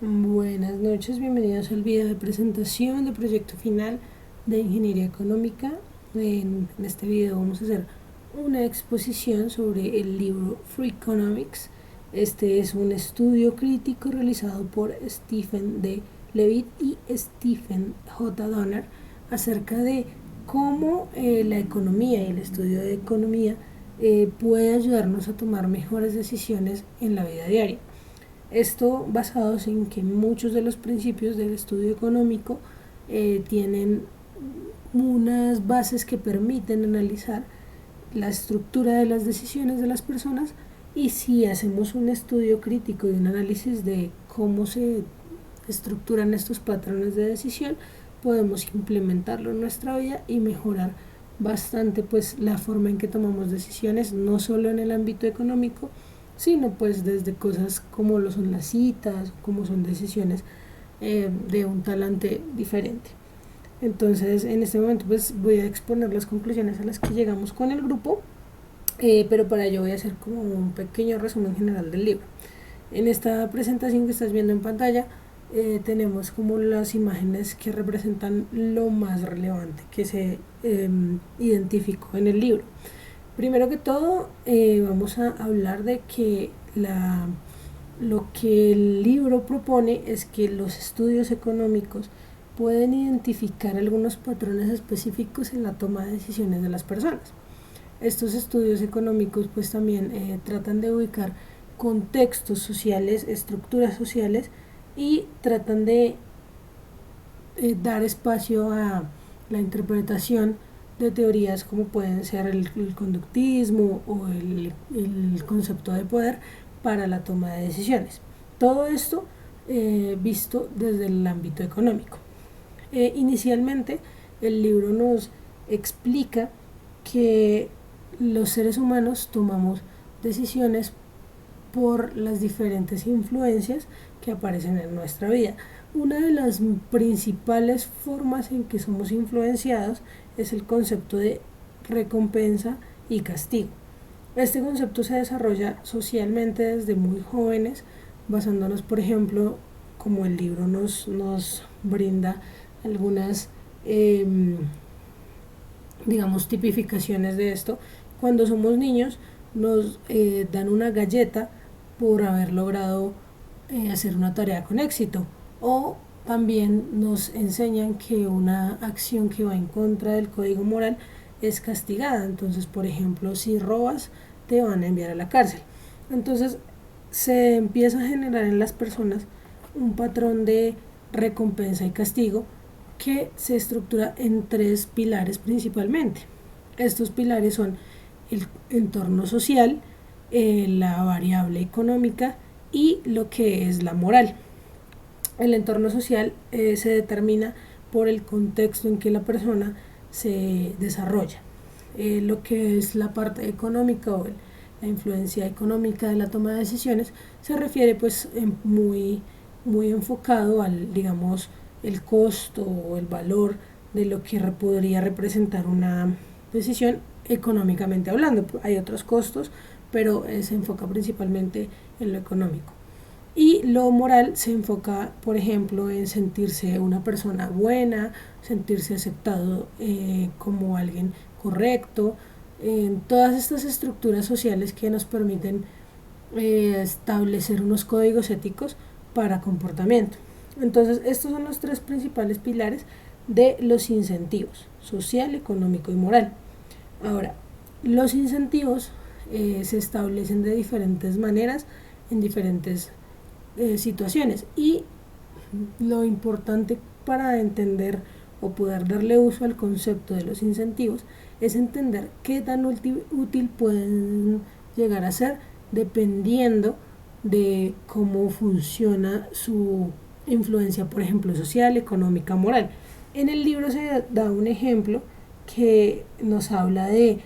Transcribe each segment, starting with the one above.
Buenas noches, bienvenidos al video de presentación del proyecto final de Ingeniería Económica. En este video vamos a hacer una exposición sobre el libro Free Economics. Este es un estudio crítico realizado por Stephen D. Levitt y Stephen J. Donner acerca de cómo la economía y el estudio de economía puede ayudarnos a tomar mejores decisiones en la vida diaria. Esto basados en que muchos de los principios del estudio económico tienen unas bases que permiten analizar la estructura de las decisiones de las personas, y si hacemos un estudio crítico y un análisis de cómo se estructuran estos patrones de decisión, podemos implementarlo en nuestra vida y mejorar bastante pues la forma en que tomamos decisiones, no solo en el ámbito económico, sino pues desde cosas como lo son las citas, como son decisiones de un talante diferente. Entonces en este momento pues voy a exponer las conclusiones a las que llegamos con el grupo, pero para ello voy a hacer como un pequeño resumen general del libro. En esta presentación que estás viendo en pantalla tenemos como las imágenes que representan lo más relevante que se identificó en el libro. Primero que todo, vamos a hablar de que lo que el libro propone es que los estudios económicos pueden identificar algunos patrones específicos en la toma de decisiones de las personas. Estos estudios económicos pues también tratan de ubicar contextos sociales, estructuras sociales, y tratan de dar espacio a la interpretación de teorías como pueden ser el conductismo o el concepto de poder para la toma de decisiones. Todo esto visto desde el ámbito económico. Inicialmente el libro nos explica que los seres humanos tomamos decisiones por las diferentes influencias que aparecen en nuestra vida. Una de las principales formas en que somos influenciados es el concepto de recompensa y castigo. Este concepto se desarrolla socialmente desde muy jóvenes, basándonos, por ejemplo, como el libro nos brinda algunas, digamos, tipificaciones de esto. Cuando somos niños nos dan una galleta por haber logrado hacer una tarea con éxito, o también nos enseñan que una acción que va en contra del código moral es castigada. Entonces, por ejemplo, si robas te van a enviar a la cárcel. Entonces se empieza a generar en las personas un patrón de recompensa y castigo que se estructura en tres pilares principalmente. Estos pilares son el entorno social, la variable económica y lo que es la moral. El entorno social se determina por el contexto en que la persona se desarrolla. Lo que es la parte económica o la influencia económica de la toma de decisiones se refiere pues muy enfocado al, digamos, el costo o el valor de lo que podría representar una decisión económicamente hablando. Hay otros costos, pero se enfoca principalmente en lo económico. Y lo moral se enfoca, por ejemplo, en sentirse una persona buena, sentirse aceptado como alguien correcto, en todas estas estructuras sociales que nos permiten establecer unos códigos éticos para comportamiento. Entonces, estos son los tres principales pilares de los incentivos: social, económico y moral. Ahora, los incentivos se establecen de diferentes maneras en diferentes situaciones, y lo importante para entender o poder darle uso al concepto de los incentivos es entender qué tan útil pueden llegar a ser dependiendo de cómo funciona su influencia, por ejemplo, social, económica, moral. En el libro se da un ejemplo que nos habla de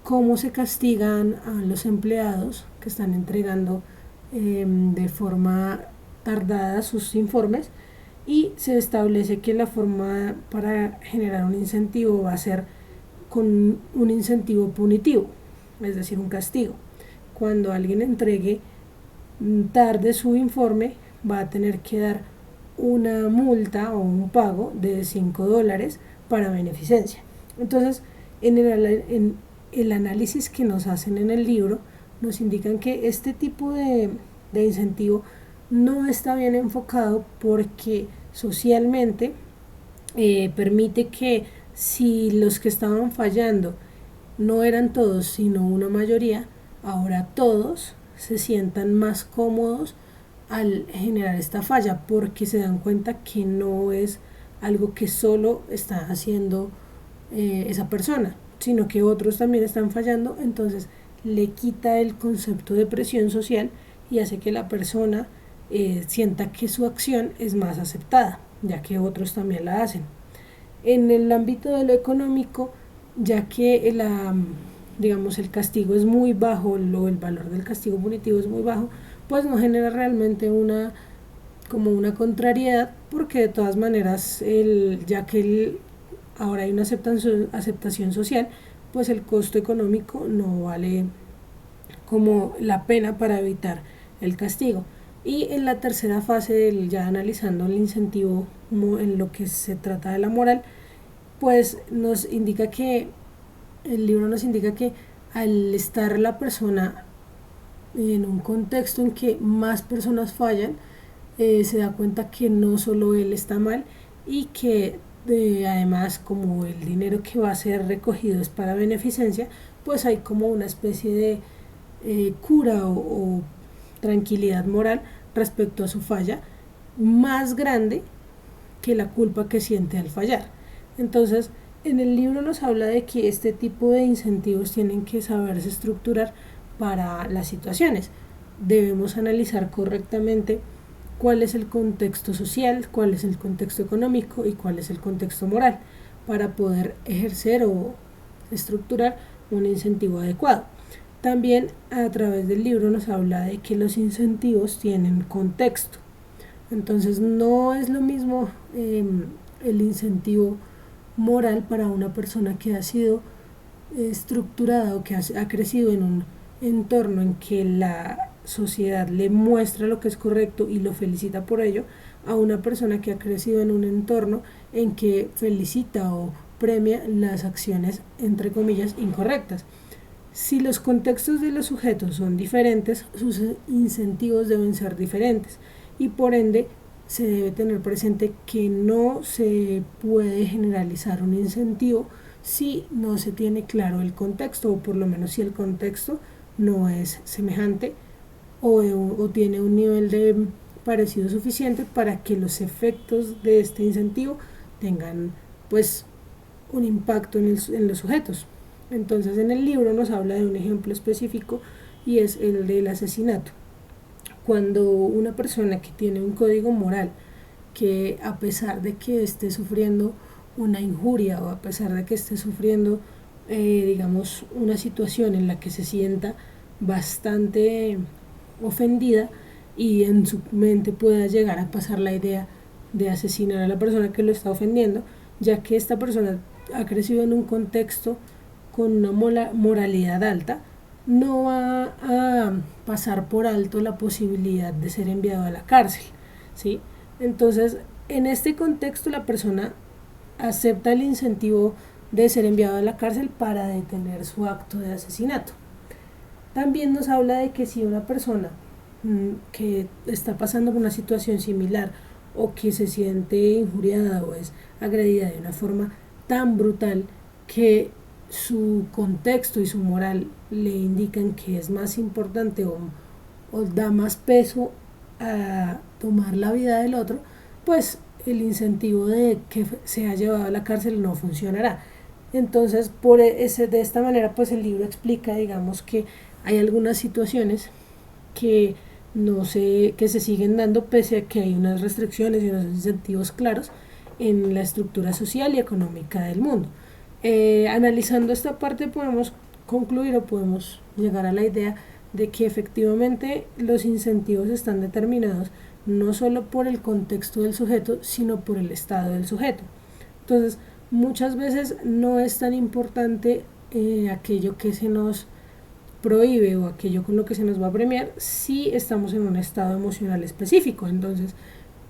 cómo se castigan a los empleados que están entregando de forma tardada sus informes, y se establece que la forma para generar un incentivo va a ser con un incentivo punitivo, es decir, un castigo. Cuando alguien entregue tarde su informe, va a tener que dar una multa o un pago de $5 para beneficencia. Entonces, en el análisis que nos hacen en el libro, nos indican que este tipo de incentivo no está bien enfocado porque socialmente permite que si los que estaban fallando no eran todos sino una mayoría, ahora todos se sientan más cómodos al generar esta falla porque se dan cuenta que no es algo que solo está haciendo esa persona, sino que otros también están fallando. Entonces le quita el concepto de presión social y hace que la persona sienta que su acción es más aceptada, ya que otros también la hacen. En el ámbito de lo económico, ya que digamos, el castigo es muy bajo, el valor del castigo punitivo es muy bajo, pues no genera realmente como una contrariedad, porque de todas maneras, ya que ahora hay una aceptación social, pues el costo económico no vale como la pena para evitar el castigo. Y en la tercera fase, ya analizando el incentivo en lo que se trata de la moral, pues nos indica que el libro nos indica que al estar la persona en un contexto en que más personas fallan, se da cuenta que no solo él está mal y que además, como el dinero que va a ser recogido es para beneficencia, pues hay como una especie de cura o tranquilidad moral respecto a su falla más grande que la culpa que siente al fallar. Entonces, en el libro nos habla de que este tipo de incentivos tienen que saberse estructurar para las situaciones. Debemos analizar correctamente cuál es el contexto social, cuál es el contexto económico y cuál es el contexto moral para poder ejercer o estructurar un incentivo adecuado. También a través del libro nos habla de que los incentivos tienen contexto. Entonces no es lo mismo el incentivo moral para una persona que ha sido estructurada o que ha crecido en un entorno en que la sociedad le muestra lo que es correcto y lo felicita por ello, a una persona que ha crecido en un entorno en que felicita o premia las acciones entre comillas incorrectas. Si los contextos de los sujetos son diferentes, sus incentivos deben ser diferentes y por ende se debe tener presente que no se puede generalizar un incentivo si no se tiene claro el contexto, o por lo menos si el contexto no es semejante o tiene un nivel de parecido suficiente para que los efectos de este incentivo tengan pues un impacto en los sujetos. Entonces en el libro nos habla de un ejemplo específico y es el del asesinato. Cuando una persona que tiene un código moral, que a pesar de que esté sufriendo una injuria o a pesar de que esté sufriendo digamos una situación en la que se sienta bastante ofendida y en su mente pueda llegar a pasar la idea de asesinar a la persona que lo está ofendiendo, ya que esta persona ha crecido en un contexto con una moralidad alta, no va a pasar por alto la posibilidad de ser enviado a la cárcel, ¿sí? Entonces, en este contexto la persona acepta el incentivo de ser enviado a la cárcel para detener su acto de asesinato. También nos habla de que si una persona que está pasando por una situación similar o que se siente injuriada o es agredida de una forma tan brutal que su contexto y su moral le indican que es más importante o da más peso a tomar la vida del otro, pues el incentivo de que sea llevado a la cárcel no funcionará. Entonces, de esta manera, pues el libro explica, digamos, que hay algunas situaciones que que se siguen dando pese a que hay unas restricciones y unos incentivos claros en la estructura social y económica del mundo. Analizando esta parte podemos concluir o podemos llegar a la idea de que efectivamente los incentivos están determinados no solo por el contexto del sujeto, sino por el estado del sujeto. Entonces, muchas veces no es tan importante aquello que se nos prohíbe o aquello con lo que se nos va a premiar si estamos en un estado emocional específico. Entonces,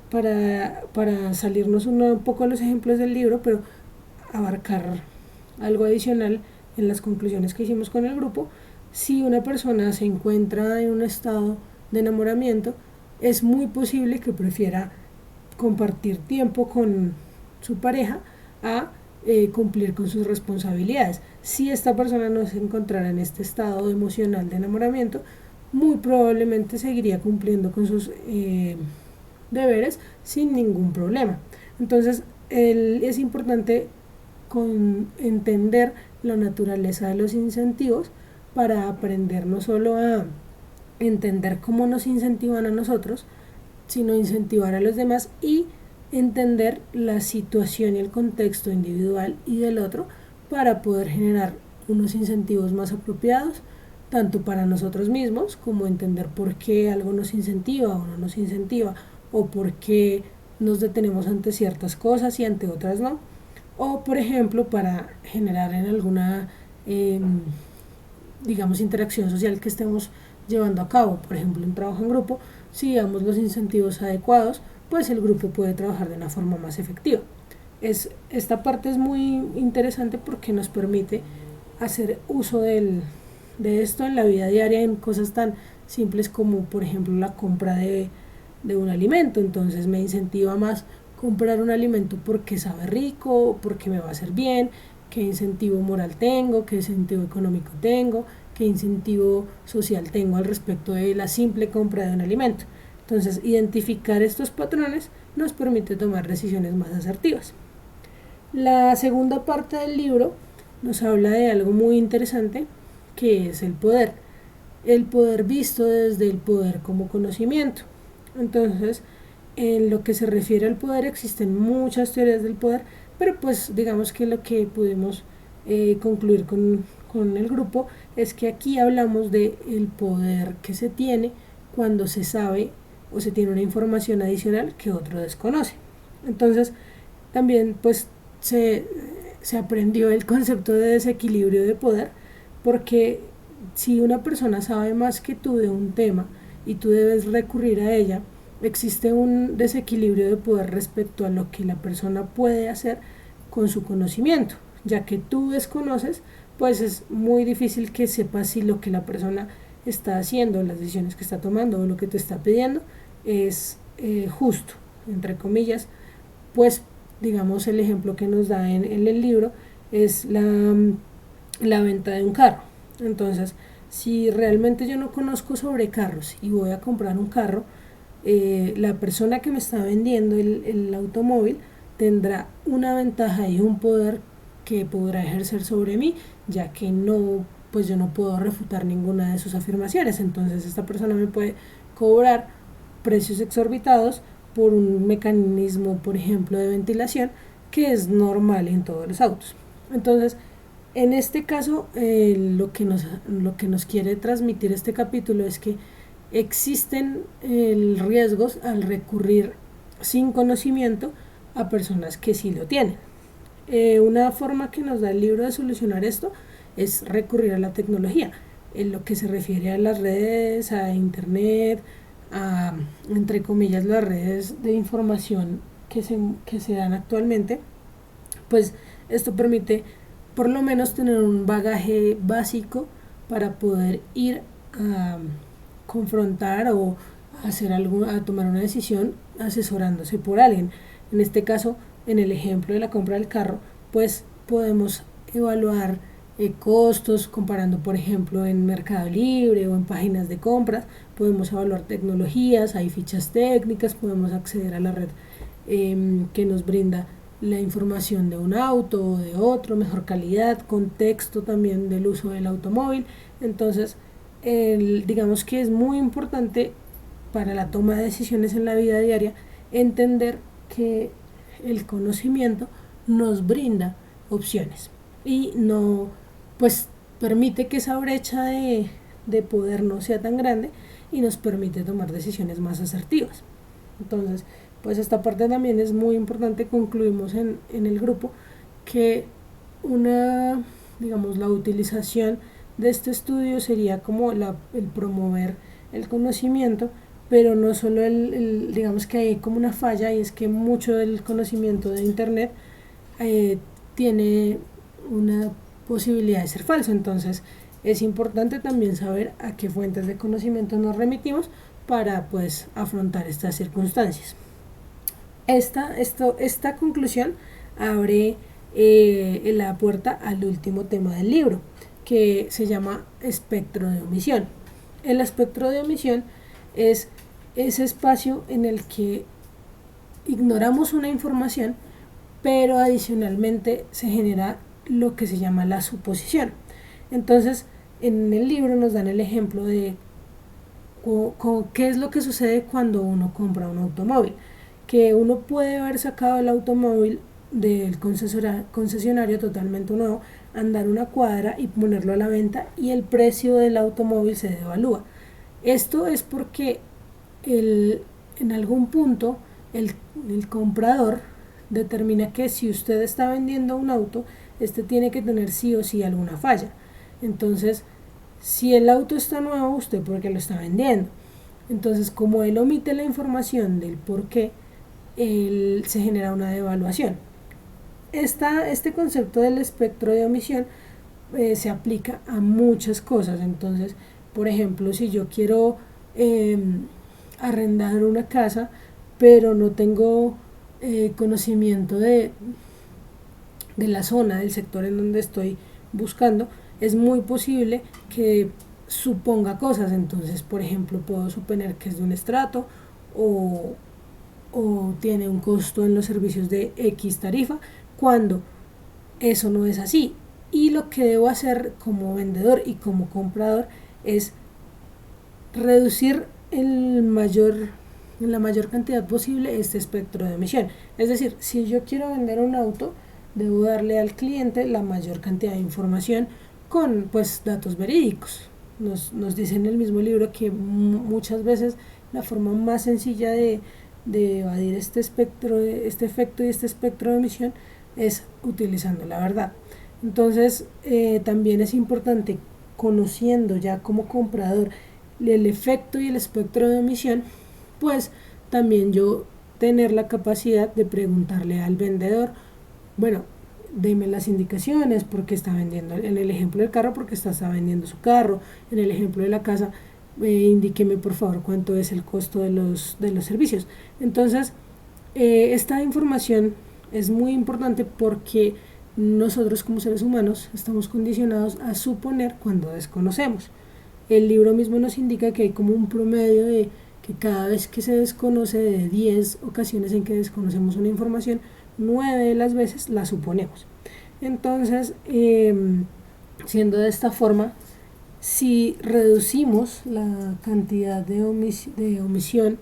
para salirnos un poco de los ejemplos del libro, pero abarcar algo adicional en las conclusiones que hicimos con el grupo, si una persona se encuentra en un estado de enamoramiento, es muy posible que prefiera compartir tiempo con su pareja a cumplir con sus responsabilidades. Si esta persona no se encontrara en este estado emocional de enamoramiento, muy probablemente seguiría cumpliendo con sus deberes sin ningún problema. Entonces es importante entender la naturaleza de los incentivos para aprender no solo a entender cómo nos incentivan a nosotros, sino incentivar a los demás y entender la situación y el contexto individual y del otro para poder generar unos incentivos más apropiados, tanto para nosotros mismos, como entender por qué algo nos incentiva o no nos incentiva, o por qué nos detenemos ante ciertas cosas y ante otras no, o por ejemplo para generar en alguna digamos interacción social que estemos llevando a cabo, por ejemplo un trabajo en grupo, si damos los incentivos adecuados, pues el grupo puede trabajar de una forma más efectiva. Esta parte es muy interesante porque nos permite hacer uso de esto en la vida diaria en cosas tan simples como por ejemplo la compra de un alimento. Entonces me incentiva más comprar un alimento porque sabe rico, porque me va a hacer bien, qué incentivo moral tengo, qué incentivo económico tengo, qué incentivo social tengo al respecto de la simple compra de un alimento. Entonces, identificar estos patrones nos permite tomar decisiones más asertivas. La segunda parte del libro nos habla de algo muy interesante, que es el poder. El poder visto desde el poder como conocimiento. Entonces, en lo que se refiere al poder existen muchas teorías del poder, pero pues digamos que lo que pudimos concluir con el grupo es que aquí hablamos de el poder que se tiene cuando se sabe o se tiene una información adicional que otro desconoce. Entonces también pues se aprendió el concepto de desequilibrio de poder, porque si una persona sabe más que tú de un tema y tú debes recurrir a ella, existe un desequilibrio de poder respecto a lo que la persona puede hacer con su conocimiento, ya que tú desconoces, pues es muy difícil que sepas si lo que la persona está haciendo, las decisiones que está tomando o lo que te está pidiendo es justo, entre comillas. Pues digamos el ejemplo que nos da en el libro es la venta de un carro. Entonces, si realmente yo no conozco sobre carros y voy a comprar un carro, la persona que me está vendiendo el automóvil tendrá una ventaja y un poder que podrá ejercer sobre mí, ya que no, pues yo no puedo refutar ninguna de sus afirmaciones. Entonces esta persona me puede cobrar precios exorbitados por un mecanismo, por ejemplo, de ventilación que es normal en todos los autos. Entonces, en este caso, lo que nos quiere transmitir este capítulo es que existen riesgos al recurrir sin conocimiento a personas que sí lo tienen. Una forma que nos da el libro de solucionar esto es recurrir a la tecnología, en lo que se refiere a las redes, a internet, a, entre comillas, las redes de información que se dan actualmente. Pues esto permite por lo menos tener un bagaje básico para poder ir a confrontar o a tomar una decisión asesorándose por alguien. En este caso, en el ejemplo de la compra del carro, pues podemos evaluar costos comparando, por ejemplo, en Mercado Libre o en páginas de compras. Podemos evaluar tecnologías, hay fichas técnicas, podemos acceder a la red que nos brinda la información de un auto o de otro, mejor calidad, contexto también del uso del automóvil. Entonces, digamos que es muy importante para la toma de decisiones en la vida diaria entender que el conocimiento nos brinda opciones y no, pues permite que esa brecha de poder no sea tan grande y nos permite tomar decisiones más asertivas. Entonces, pues esta parte también es muy importante. Concluimos en el grupo que digamos, la utilización de este estudio sería como el promover el conocimiento, pero no solo digamos que hay como una falla, y es que mucho del conocimiento de internet tiene una posibilidad de ser falso. Entonces es importante también saber a qué fuentes de conocimiento nos remitimos para pues afrontar estas circunstancias. Esta conclusión abre la puerta al último tema del libro, que se llama espectro de omisión. El espectro de omisión es ese espacio en el que ignoramos una información, pero adicionalmente se genera lo que se llama la suposición. Entonces, en el libro nos dan el ejemplo de qué es lo que sucede cuando uno compra un automóvil, que uno puede haber sacado el automóvil del concesionario totalmente nuevo, andar una cuadra y ponerlo a la venta, y el precio del automóvil se devalúa. Esto es porque en algún punto el comprador determina que si usted está vendiendo un auto, este tiene que tener sí o sí alguna falla. Entonces, si el auto está nuevo, usted porque lo está vendiendo. Entonces, como él omite la información del por qué, se genera una devaluación. Este concepto del espectro de omisión se aplica a muchas cosas. Entonces, por ejemplo, si yo quiero arrendar una casa, pero no tengo conocimiento de la zona, del sector en donde estoy buscando, es muy posible que suponga cosas. Entonces, por ejemplo, puedo suponer que es de un estrato, o tiene un costo en los servicios de X tarifa, cuando eso no es así. Y lo que debo hacer como vendedor y como comprador es reducir en la mayor cantidad posible este espectro de omisión. Es decir, si yo quiero vender un auto, debo darle al cliente la mayor cantidad de información con pues datos verídicos. Nos dice en el mismo libro que muchas veces la forma más sencilla de evadir este efecto y este espectro de omisión es utilizando la verdad. Entonces también es importante, conociendo ya como comprador el efecto y el espectro de omisión, pues también yo tener la capacidad de preguntarle al vendedor, bueno, deme las indicaciones, porque está vendiendo, en el ejemplo del carro, porque está vendiendo su carro, en el ejemplo de la casa, indíqueme por favor cuánto es el costo de los servicios. Entonces, esta información es muy importante porque nosotros como seres humanos estamos condicionados a suponer cuando desconocemos. El libro mismo nos indica que hay como un promedio de que cada vez que se desconoce, de 10 ocasiones en que desconocemos una información, 9 de las veces la suponemos. Entonces, siendo de esta forma, si reducimos la cantidad de omisión,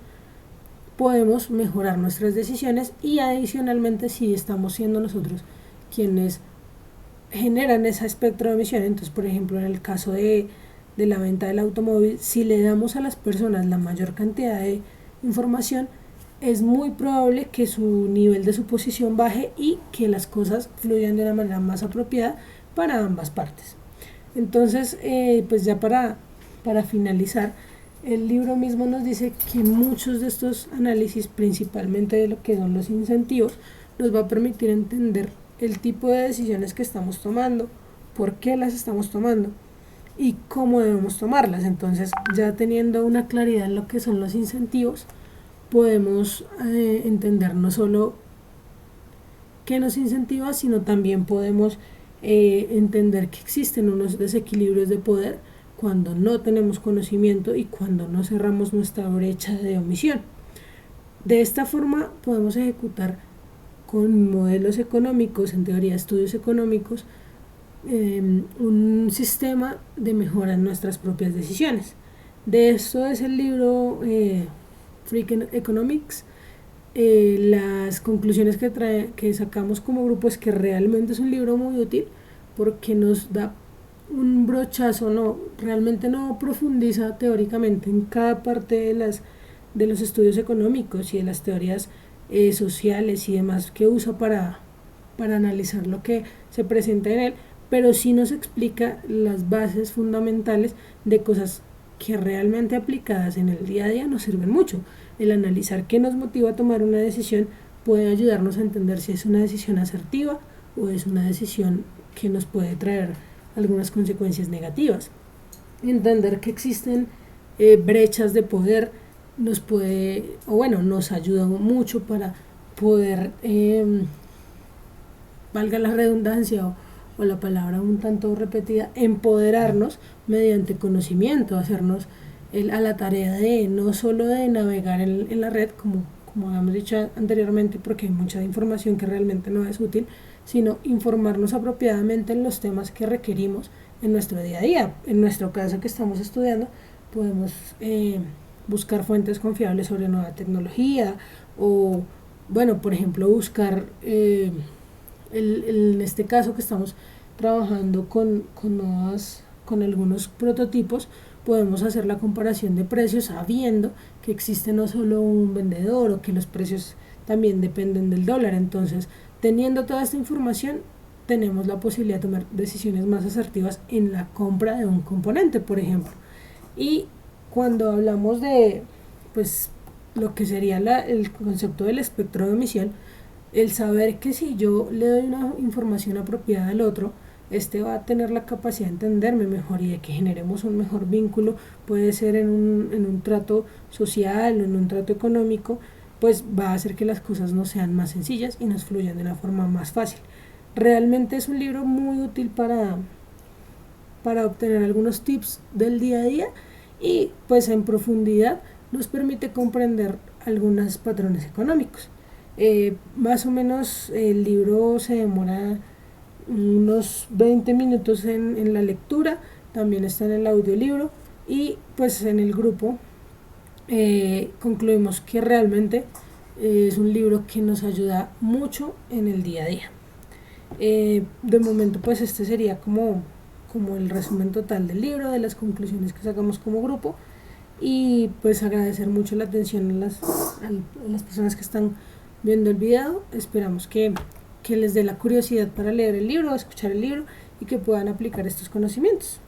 podemos mejorar nuestras decisiones, y adicionalmente si estamos siendo nosotros quienes generan ese espectro de omisión, entonces por ejemplo en el caso de la venta del automóvil, si le damos a las personas la mayor cantidad de información, es muy probable que su nivel de suposición baje y que las cosas fluyan de una manera más apropiada para ambas partes. Entonces, pues ya para finalizar, el libro mismo nos dice que muchos de estos análisis, principalmente de lo que son los incentivos, nos va a permitir entender el tipo de decisiones que estamos tomando, por qué las estamos tomando y cómo debemos tomarlas. Entonces, ya teniendo una claridad en lo que son los incentivos, podemos entender no solo qué nos incentiva, sino también podemos entender que existen unos desequilibrios de poder cuando no tenemos conocimiento y cuando no cerramos nuestra brecha de omisión. De esta forma podemos ejecutar con modelos económicos, en teoría estudios económicos, un sistema de mejora en nuestras propias decisiones. De esto es el libro Freak Economics. Las conclusiones que sacamos como grupo es que realmente es un libro muy útil porque nos da un brochazo, realmente no profundiza teóricamente en cada parte de los estudios económicos y de las teorías sociales y demás que usa para analizar lo que se presenta en él, pero sí nos explica las bases fundamentales de cosas que realmente aplicadas en el día a día nos sirven mucho. El analizar qué nos motiva a tomar una decisión puede ayudarnos a entender si es una decisión asertiva o es una decisión que nos puede traer algunas consecuencias negativas. Entender que existen brechas de poder nos ayuda mucho para poder, valga la redundancia o la palabra un tanto repetida, empoderarnos mediante conocimiento, hacernos a la tarea de no solo de navegar en la red, como habíamos dicho anteriormente, porque hay mucha información que realmente no es útil, sino informarnos apropiadamente en los temas que requerimos en nuestro día a día. En nuestro caso que estamos estudiando, podemos buscar fuentes confiables sobre nueva tecnología o, bueno, por ejemplo, buscar, en este caso que estamos trabajando con algunos prototipos, podemos hacer la comparación de precios sabiendo que existe no solo un vendedor o que los precios también dependen del dólar. Entonces, teniendo toda esta información, tenemos la posibilidad de tomar decisiones más asertivas en la compra de un componente, por ejemplo. Y cuando hablamos de, pues, lo que sería el concepto del espectro de emisión, el saber que si yo le doy una información apropiada al otro, este va a tener la capacidad de entenderme mejor y de que generemos un mejor vínculo, puede ser en un trato social o en un trato económico, pues va a hacer que las cosas nos sean más sencillas y nos fluyan de una forma más fácil. Realmente es un libro muy útil para obtener algunos tips del día a día y pues en profundidad nos permite comprender algunos patrones económicos. Más o menos el libro se demora unos 20 minutos en la lectura, también está en el audiolibro y pues en el grupo concluimos que realmente es un libro que nos ayuda mucho en el día a día. De momento pues este sería como el resumen total del libro, de las conclusiones que sacamos como grupo y pues agradecer mucho la atención a las personas que están viendo el video. Esperamos que les dé la curiosidad para leer el libro, escuchar el libro y que puedan aplicar estos conocimientos.